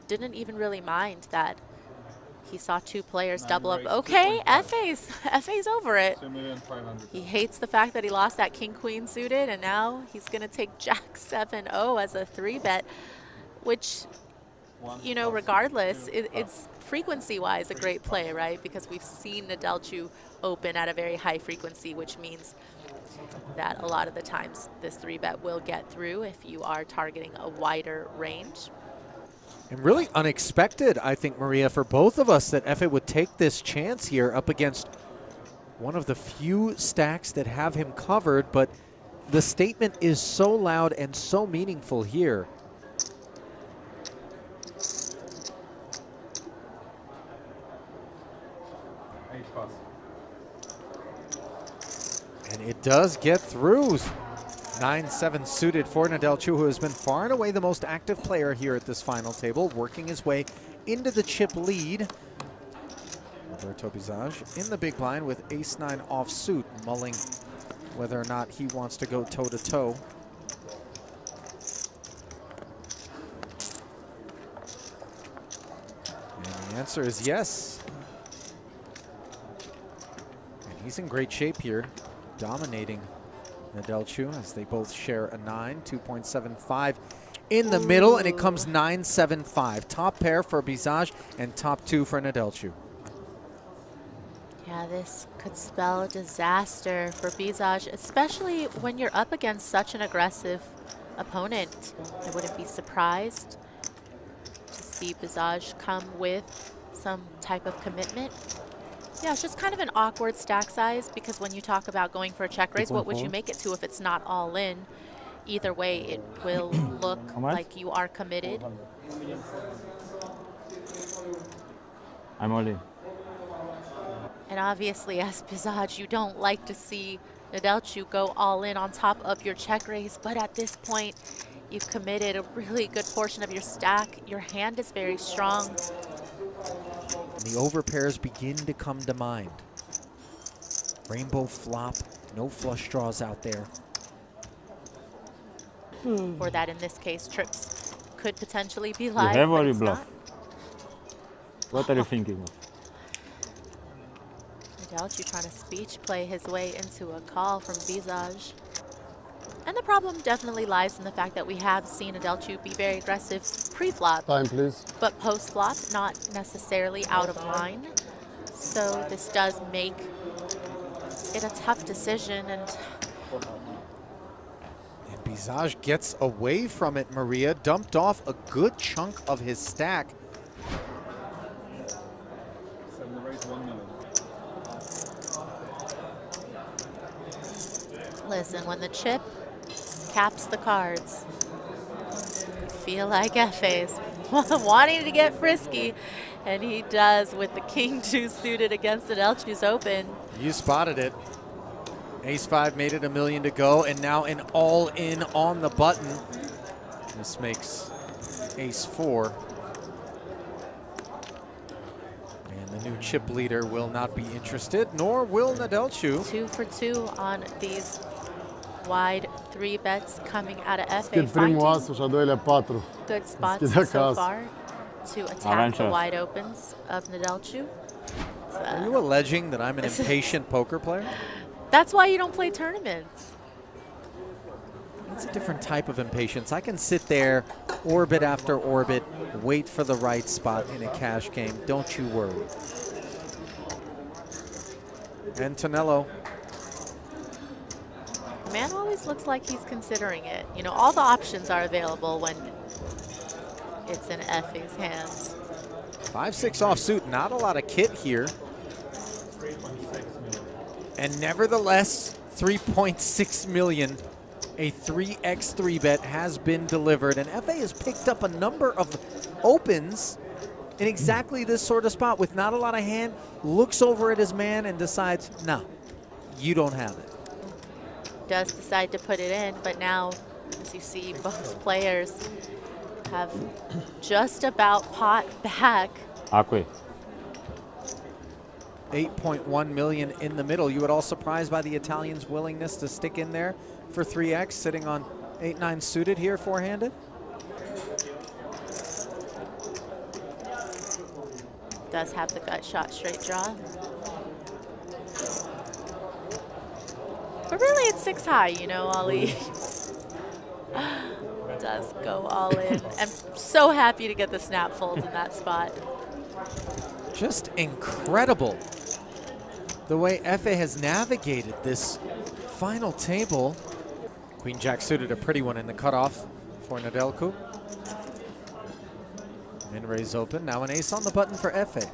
didn't even really mind that he saw two players double up. Okay, Efe's over it. He hates the fact that he lost that king-queen suited, and now he's going to take Jack 7-0 as a 3-bet, which, you know, regardless, it's frequency-wise a great play, right? Because we've seen Nedelcu open at a very high frequency, which means that a lot of the times this 3-bet will get through if you are targeting a wider range. And really unexpected, I think, Maria, for both of us that Efe would take this chance here up against one of the few stacks that have him covered, but the statement is so loud and so meaningful here. And it does get through. 9-7 suited for Nedelcu, who has been far and away the most active player here at this final table, working his way into the chip lead. Roberto Bizaj in the big blind with ace-9 offsuit, mulling whether or not he wants to go toe-to-toe. And the answer is yes. And he's in great shape here, dominating Nedelcu as they both share a 9, 2.75 in the middle, and it comes 9-7-5. Top pair for Bizaj and top 2 for Nedelcu. Yeah, this could spell disaster for Bizaj, especially when you're up against such an aggressive opponent. I wouldn't be surprised to see Bizaj come with some type of commitment. Yeah, it's just kind of an awkward stack size, because when you talk about going for a check raise, what would you make it to if it's not all in? Either way, it will look like you are committed. I'm all in. And obviously, as Bizaj, you don't like to see Nedelcu go all in on top of your check raise, but at this point, you've committed a really good portion of your stack. Your hand is very strong. And the overpairs begin to come to mind. Rainbow flop, no flush draws out there. Or that, in this case, trips could potentially be live. You have or you bluff? What are you thinking of? Nedelcu trying to speech play his way into a call from Bizaj. And the problem definitely lies in the fact that we have seen Nedelcu be very aggressive pre-flop. Time, please. But post-flop, not necessarily out of line. So this does make it a tough decision. And Bizaj gets away from it, Maria. Dumped off a good chunk of his stack. Listen, when the chip caps the cards, I feel like Efe's wanting to get frisky, and he does with the king-2 suited against Nedelcu's open. You spotted it. Ace-5 made it $1 million to go, and now an all-in on the button. This makes Ace-4. And the new chip leader will not be interested, nor will Nedelcu. 2 for 2 on these wide 3 bets coming out of Efe. Good spots so far to attack the wide opens of Nedelcu. Are you alleging that I'm an impatient poker player? That's why you don't play tournaments. It's a different type of impatience. I can sit there, orbit after orbit, wait for the right spot in a cash game. Don't you worry. And Tonello. Man always looks like he's considering it. You know, all the options are available when it's in Efe's hands. 5-6 offsuit, not a lot of kit here. And nevertheless, 3.6 million, a 3x 3-bet has been delivered. And Efe has picked up a number of opens in exactly this sort of spot with not a lot of hand, looks over at his man and decides, no, you don't have it. Does decide to put it in, but now, as you see, both players have just about pot back. Aqui. 8.1 million in the middle. You at all surprised by the Italians' willingness to stick in there for 3x, sitting on 8-9 suited here, four-handed? Does have the gut shot straight draw. But really, it's 6 high, you know, Ali. Does go all in. I'm so happy to get the snap folds in that spot. Just incredible the way Efe has navigated this final table. Queen Jack suited, a pretty one in the cutoff for Nedelcu. Min-raise open, now an ace on the button for Efe.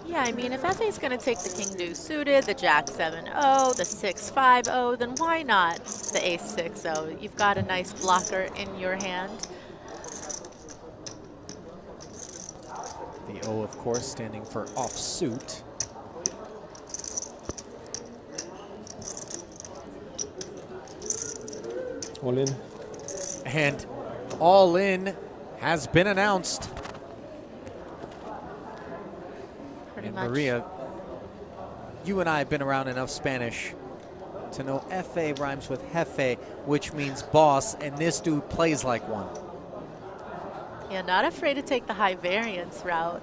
Yeah, I mean, if Efe's going to take the king deuce suited, the jack 7-0, the 6-5-0, then why not the ace 6-0? You've got a nice blocker in your hand. The O, of course, standing for offsuit. All in. And all in has been announced. Pretty And much. Maria, you and I have been around enough Spanish to know Efe rhymes with jefe, which means boss, and this dude plays like one. Yeah, not afraid to take the high variance route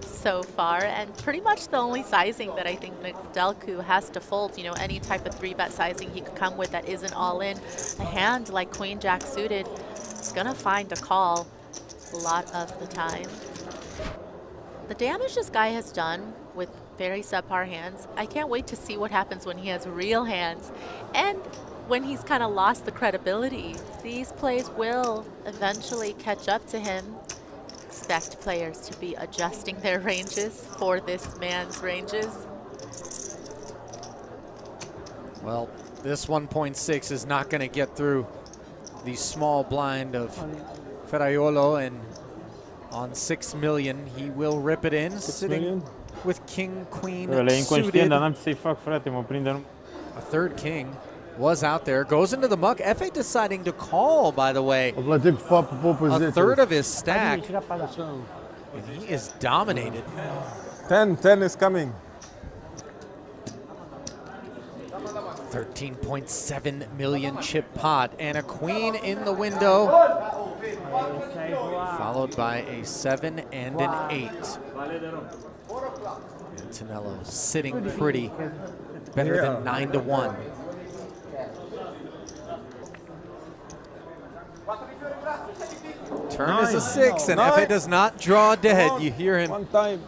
so far, and pretty much the only sizing that I think Nedelcu has to fold, you know, any type of 3-bet sizing he could come with that isn't all in. A hand like Queen Jack suited is gonna find a call a lot of the time. The damage this guy has done with very subpar hands, I can't wait to see what happens when he has real hands and when he's kind of lost the credibility. These plays will eventually catch up to him. Expect players to be adjusting their ranges for this man's ranges. Well, this 1.6 is not going to get through the small blind of Ferraiolo, and on 6 million, he will rip it in, sitting with king, queen suited. A third king was out there, goes into the muck. Efe deciding to call, by the way, a third of his stack. And he is dominated. 10 is coming. 13.7 million chip pot and a queen in the window, followed by a 7 and an 8. And Tonello sitting pretty, better than 9-1. Turn is a 6, and Efe does not draw dead. You hear him One time.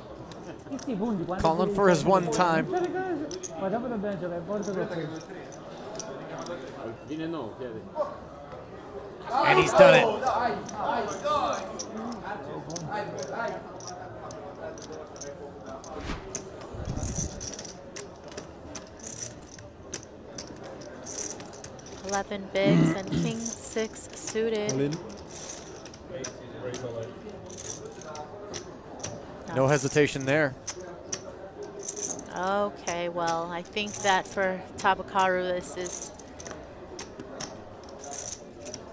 calling for his one time. And he's done it. Eleven bigs and king 6 suited. No hesitation there. Okay, well, I think that for Tabakaru, this is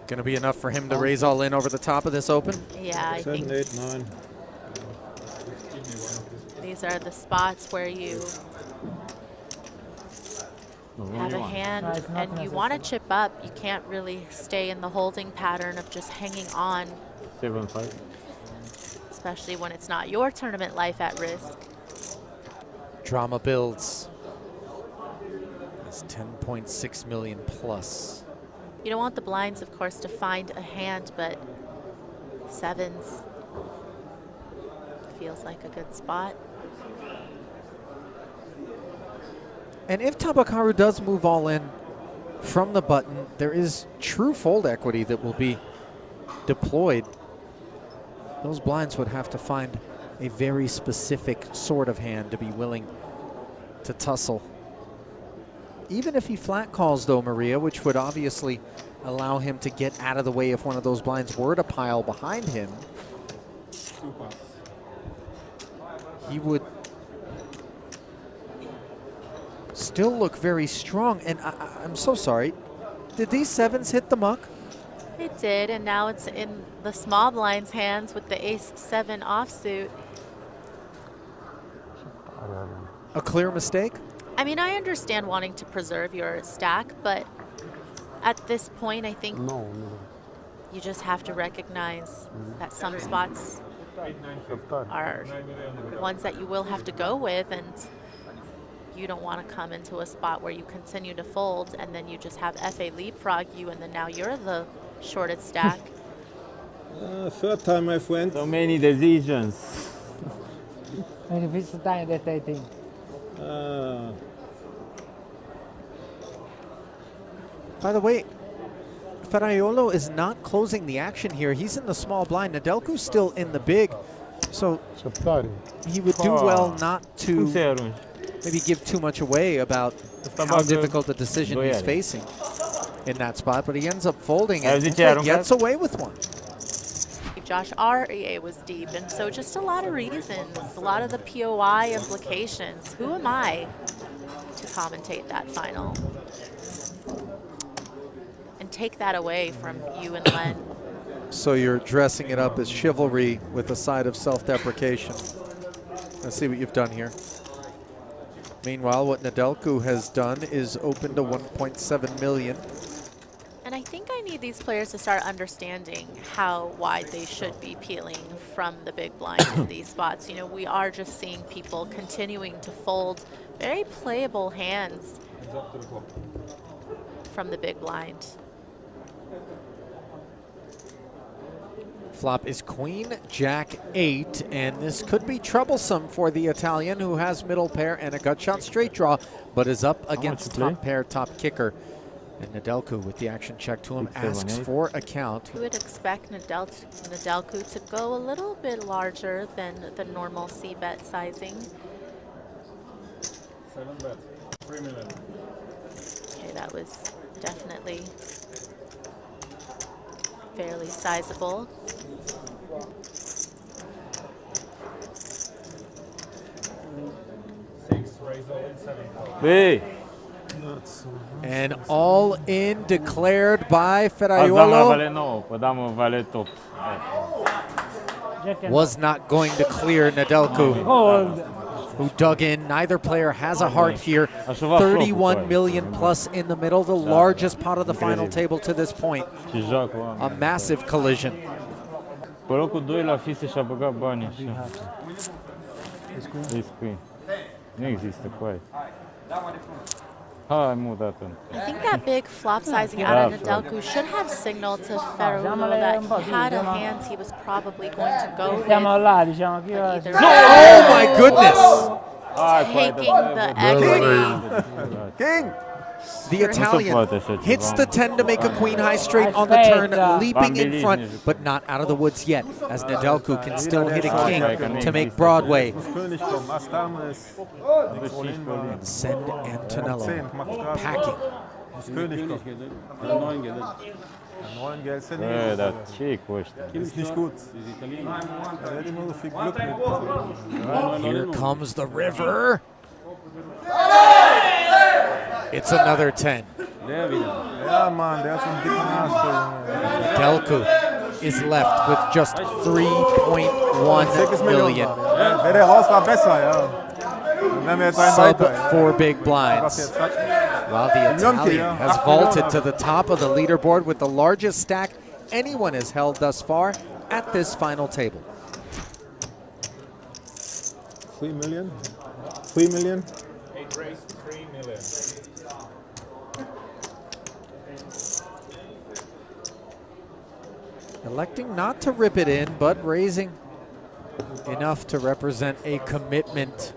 Going to be enough for him to raise all in over the top of this open. yeah, I 7, think 8, 9. these are the spots where you have a hand and you want to chip up. You can't really stay in the holding pattern of just hanging on, 7-5. especially when it's not your tournament life at risk. Drama builds. It's 10.6 million plus. You don't want the blinds, of course, to find a hand, but 7s feels like a good spot. And if Tabakaru does move all in from the button, there is true fold equity that will be deployed. Those blinds would have to find a very specific sort of hand to be willing to tussle. Even if he flat calls, though, Maria, which would obviously allow him to get out of the way if one of those blinds were to pile behind him, he would still look very strong. And I'm so sorry. Did these 7s hit the muck? It did, and now it's in the small blind's hands with the ace-7 offsuit. A clear mistake? I mean, I understand wanting to preserve your stack, but at this point, I think you just have to recognize that some spots are ones that you will have to go with, and you don't want to come into a spot where you continue to fold and then you just have Efe leapfrog you, and then now you're the shorted stack. Third time, my friend. So many decisions. First time that I think. By the way, Ferraiolo is not closing the action here. He's in the small blind. Nedelku's still in the big, so he would do well not to maybe give too much away about how difficult the decision he's facing in that spot, but he ends up folding and gets away with one. Josh, our EA was deep, and so just a lot of reasons, a lot of the POI implications. Who am I to commentate that final and take that away from you and Len? So you're dressing it up as chivalry with a side of self-deprecation. Let's see what you've done here. Meanwhile, what Nedelku has done is open to 1.7 million. And I think I need these players to start understanding how wide they should be peeling from the big blind in these spots. You know, we are just seeing people continuing to fold very playable hands from the big blind. Flop is Queen, Jack 8, and this could be troublesome for the Italian, who has middle pair and a gut shot straight draw, but is up against top pair, top kicker. And Nedelku, with the action check to him, asks for a count. You would expect Nedelku to go a little bit larger than the normal C-bet sizing. 7 bet, 3 million. Okay, that was definitely fairly sizable. Hey. And all in declared by Ferraiolo. Was not going to clear Nedelku, who dug in. Neither player has a heart here. 31 million plus in the middle, the largest pot of the final table to this point. A massive collision. I think that big flop sizing out of Nedelku should have signaled to Ferraiolo that he had a hand he was probably going to go with. Oh my goodness! Taking the equity. King! The Italian hits the 10 to make a queen high straight on the turn, leaping in front, but not out of the woods yet, as Nedelku can still hit a king to make Broadway. And send Antonello packing. Here comes the river. It's another 10. Nedelku is left with just 3.1 million. Sub 4 big blinds. While the Italian has vaulted to the top of the leaderboard with the largest stack anyone has held thus far at this final table. 3 million? 3 million? 8 raised, 3 million. Electing not to rip it in, but raising enough to represent a commitment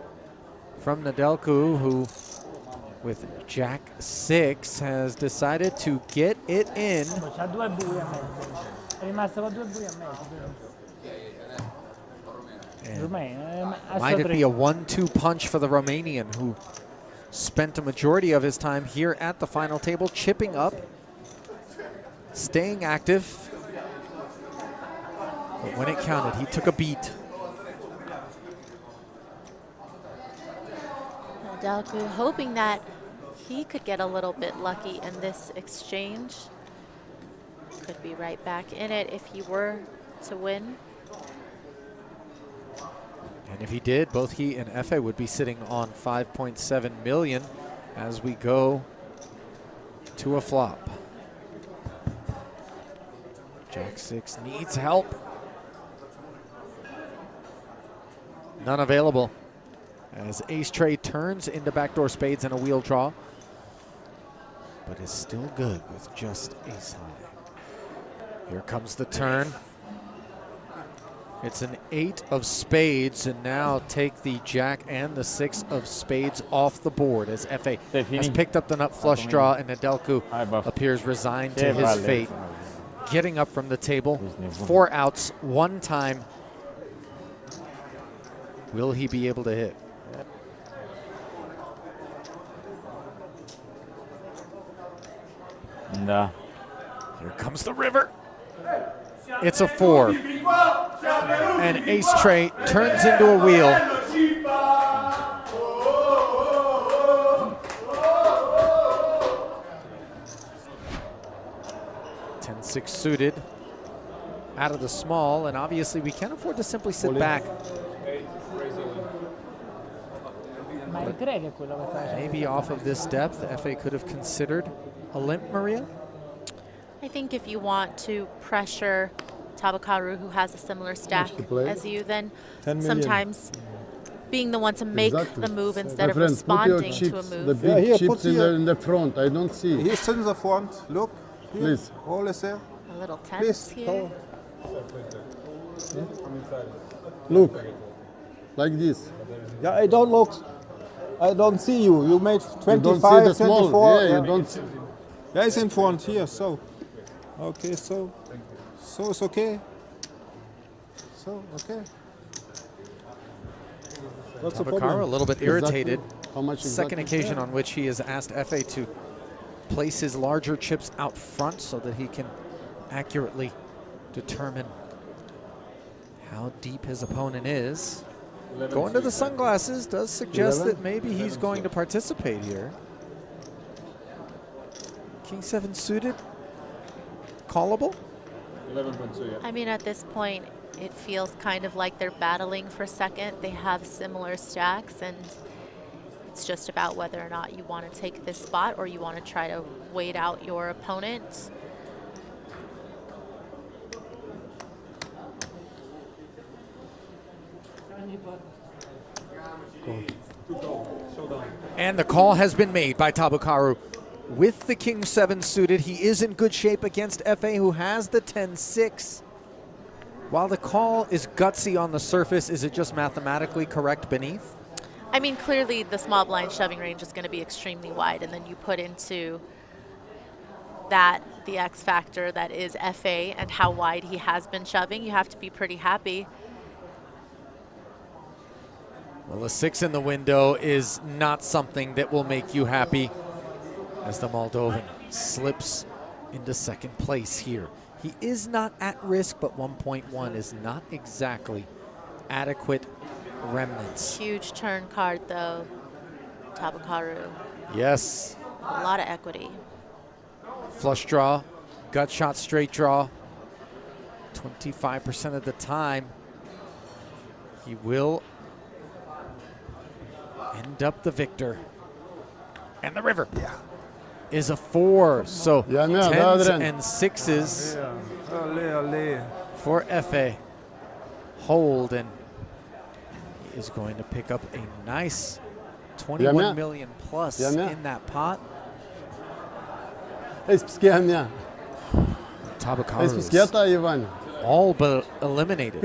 from Nedelku, who with Jack 6 has decided to get it in. And might it be a 1-2 punch for the Romanian, who spent a majority of his time here at the final table, chipping up, staying active. But when it counted, he took a beat. Nedelku hoping that he could get a little bit lucky in this exchange. Could be right back in it if he were to win. And if he did, both he and Efe would be sitting on 5.7 million as we go to a flop. Jack 6 needs help. None available. As ace trade turns into backdoor spades and a wheel draw. But is still good with just ace high. Here comes the turn. It's an 8 of spades, and now take the jack and the 6 of spades off the board as Efe has picked up the nut flush draw, and Nedelcu appears resigned to his fate. Getting up from the table, 4 outs, 1 time. Will he be able to hit? Nah. Here comes the river. It's a 4. And ace tray turns into a wheel. 10-6 suited. Out of the small, and obviously we can't afford to simply sit back. Maybe off of this depth, Efe could have considered a limp, Maria? I think if you want to pressure Tabakaru, who has a similar stack as you, then sometimes being the one to make the move instead of responding to a move. The big chips in the front, I don't see. He's in the front. Look. Here. Please. All is there. A little tense here. Look. Like this. Yeah, I don't look. I don't see you. You made 25, you don't see the small. 24. Yeah, you don't see. Yeah, it's in front here, so. Okay, so it's okay. So, okay. What's the problem? Tabakaru a little bit irritated. How much Second occasion on which he has asked Efe to place his larger chips out front so that he can accurately determine how deep his opponent is. Going to the sunglasses does suggest that maybe he's going to participate here. King 7 suited, callable? 11.2, yeah. I mean, at this point, it feels kind of like they're battling for second. They have similar stacks, and it's just about whether or not you want to take this spot or you want to try to wait out your opponent. And the call has been made by Tabakaru. With the King 7 suited, he is in good shape against Efe, who has the 10-6. While the call is gutsy on the surface, is it just mathematically correct beneath? I mean, clearly the small blind shoving range is going to be extremely wide, and then you put into that the X factor that is Efe and how wide he has been shoving. You have to be pretty happy. Well, a 6 in the window is not something that will make you happy, as the Moldovan slips into second place here. He is not at risk, but 1.1 is not exactly adequate remnants. Huge turn card, though, Tabakaru. Yes. A lot of equity. Flush draw, gut shot, straight draw. 25% of the time, he will end up the victor. And the river is a 4. So 10s and 6s for Efe. Hold, and he is going to pick up a nice 21 million plus in that pot. Tabakaru all but eliminated.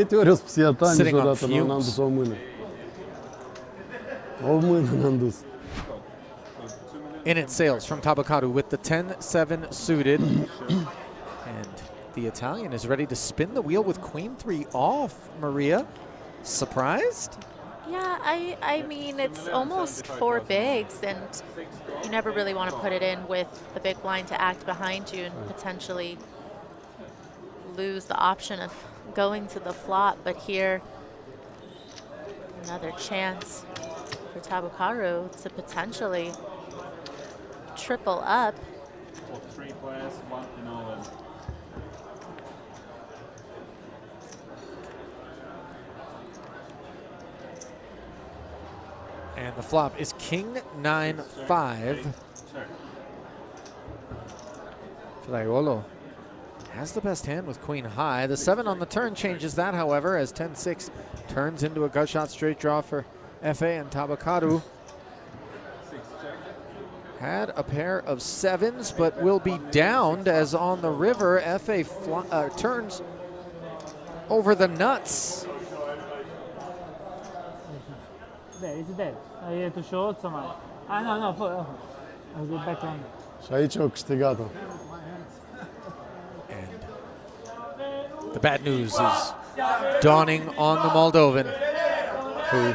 Sitting on fumes. In it sails from Tabakaru with the 10-7 suited. And the Italian is ready to spin the wheel with Queen 3 off. Maria, surprised? Yeah, I mean, it's almost 4 bigs, and you never really want to put it in with the big blind to act behind you and potentially lose the option of going to the flop. But here, another chance for Tabakaru to potentially triple up. 3 players, 1 in all in. And the flop is King 9-5. Fraiolo Has the best hand with queen high. The 7 on the turn changes that, however, as 10-6 turns into a gut shot straight draw for Efe, and Tabakaru had a pair of 7s, but will be downed as on the river, Efe turns over the nuts. There, it's dead. I had to show someone. No, I'll go back on. Şayı çok stigato. And the bad news is dawning on the Moldovan, who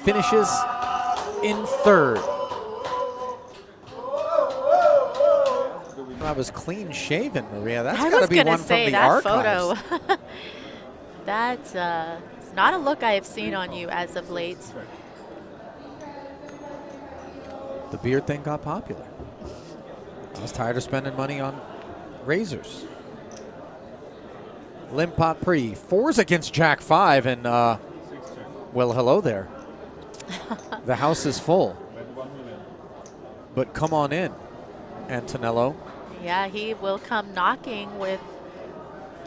finishes in 3rd. That was clean shaven, Maria. That's got to be one from the archives. Photo. That's it's not a look I have seen on you as of late. The beard thing got popular. I was tired of spending money on razors. Limp pot pre. 4s against Jack 5, and well, hello there. The house is full. But come on in, Antonello. Yeah, he will come knocking with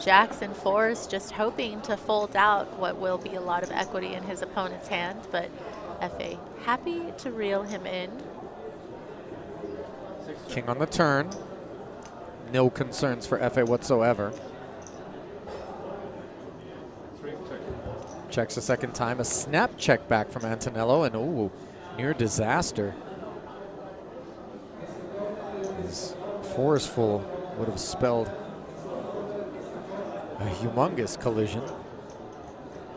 jacks and 4s, just hoping to fold out what will be a lot of equity in his opponent's hand, but Efe happy to reel him in. King on the turn. No concerns for Efe whatsoever. Checks a second time. A snap check back from Antonello, and ooh, near disaster. His 4s full would have spelled a humongous collision.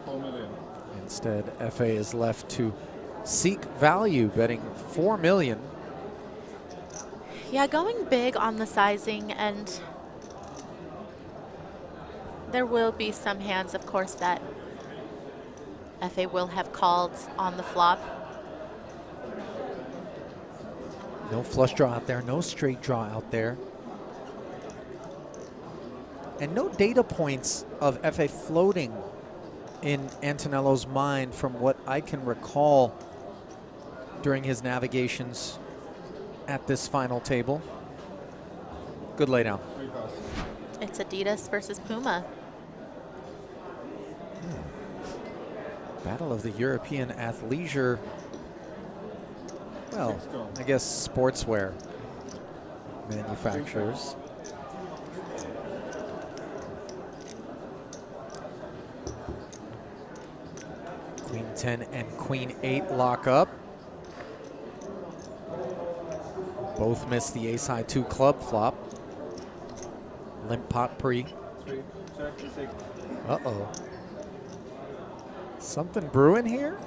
4 million. Instead, Efe is left to seek value, betting 4 million. Yeah, going big on the sizing, and there will be some hands, of course, that Efe will have called on the flop. No flush draw out there, no straight draw out there. And no data points of Efe floating in Antonello's mind from what I can recall during his navigations at this final table. Good laydown. It's Adidas versus Puma. Battle of the European athleisure, well, I guess sportswear manufacturers. Queen 10 and Queen 8 lock up. Both miss the ace high 2 club flop. Limp pot pre. Uh-oh. Something brewing here?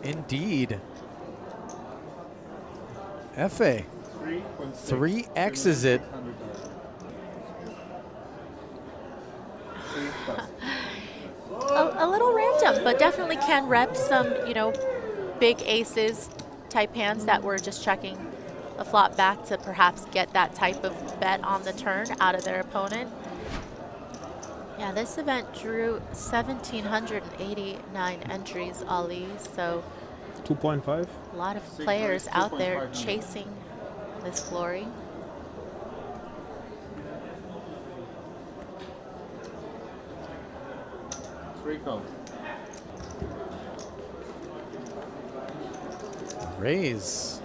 Indeed. Efe. 3X's it. A little random, but definitely can rep some, you know, big aces type hands that were just checking a flop back to perhaps get that type of bet on the turn out of their opponent. Yeah, this event drew 1,789 entries, Ali, so 2.5. a lot of players out there chasing this glory. Raise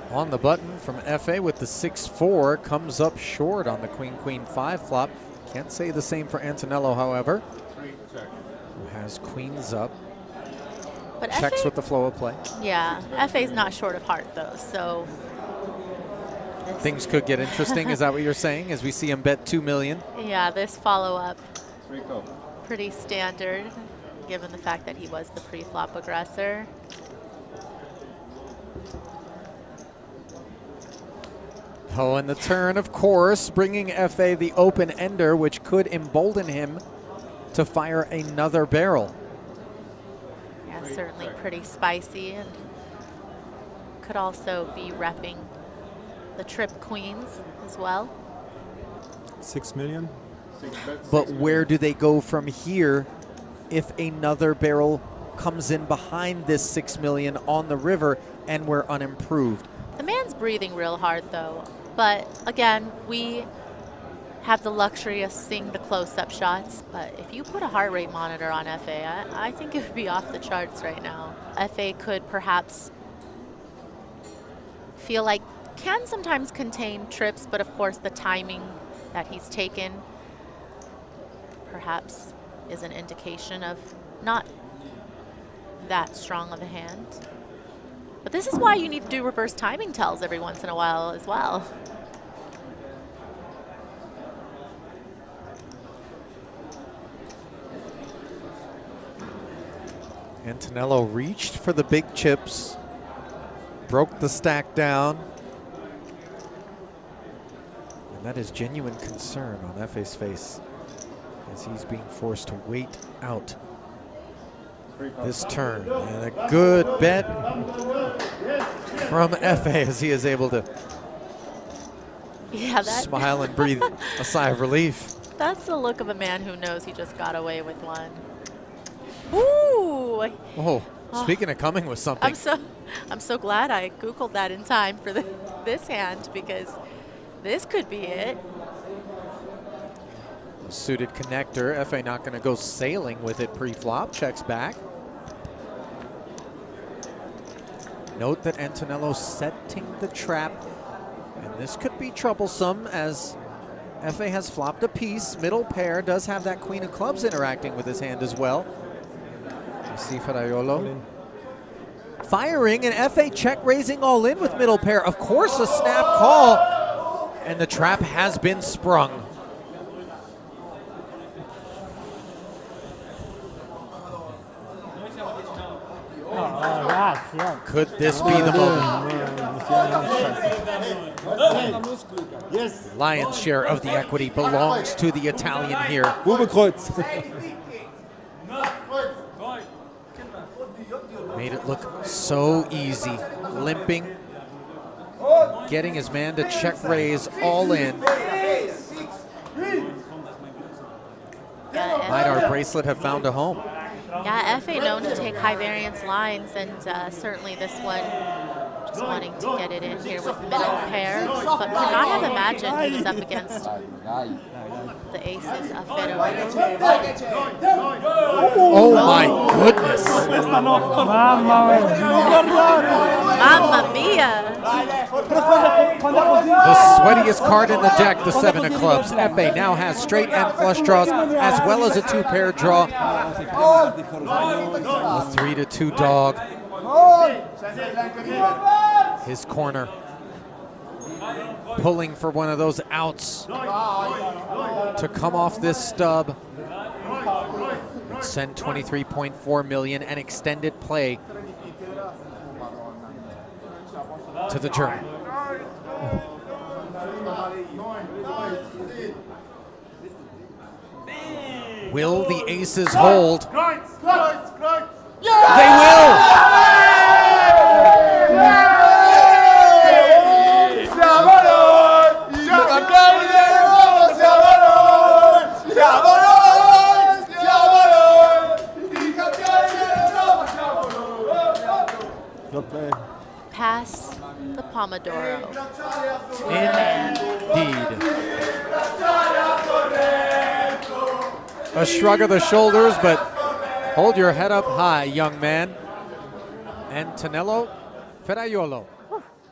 on the button from Efe with the 6-4, comes up short on the Queen 5 flop. Can't say the same for Antonello, however, who has queens up. But Checks Efe, with the flow of play. yeah, Efe's not short of heart though, so Things could get interesting. Is that what you're saying? As we see him bet 2 million. yeah, this follow-up pretty standard, given the fact that he was the pre-flop aggressor. Oh, and the turn, of course, bringing Efe the open ender, which could embolden him to fire another barrel. Yeah, certainly pretty spicy, and could also be repping the trip queens as well. 6 million. But where do they go from here if another barrel comes in behind this 6 million on the river and we're unimproved? The man's breathing real hard though. But again, we have the luxury of seeing the close-up shots. But if you put a heart rate monitor on Efe, I think it would be off the charts right now. Efe could perhaps feel like can sometimes contain trips, but of course the timing that he's taken perhaps is an indication of not that strong of a hand. But this is why you need to do reverse timing tells every once in a while as well. Antonello reached for the big chips, broke the stack down. And that is genuine concern on Efe's face as he's being forced to wait out this turn. And a good bet from Efe as he is able to smile and breathe a sigh of relief. That's the look of a man who knows he just got away with one. Ooh! Oh, speaking of coming with something. I'm so glad I Googled that in time for this hand, because this could be it. A suited connector. Efe not going to go sailing with it pre-flop. Checks back. Note that Antonello setting the trap. And this could be troublesome as Efe has flopped a piece. Middle pair does have that queen of clubs interacting with his hand as well. You see Ferraiolo firing, and Efe check raising all in with middle pair. Of course, a snap call, and the trap has been sprung. Could this be the moment? Yes. Lion's share of the equity belongs to the Italian here. Bubekreuz. Made it look so easy. Limping, getting his man to check raise all in. Might our bracelet have found a home? Yeah, Efe known to take high variance lines, and certainly this one just wanting to get it in here with middle pair, but could not have imagined he was up against the aces of Federer. Oh my goodness. Mamma mia. The sweatiest card in the deck, the 7 of clubs. Efe now has straight and flush draws as well as a 2-pair draw. A 3-2 dog. His corner pulling for one of those outs to come off this stub and send 23.4 million and extended play to the German. Will the aces hold? They will! Pass the Pomodoro. Indeed. A shrug of the shoulders, but hold your head up high, young man. Antonello Ferraiolo.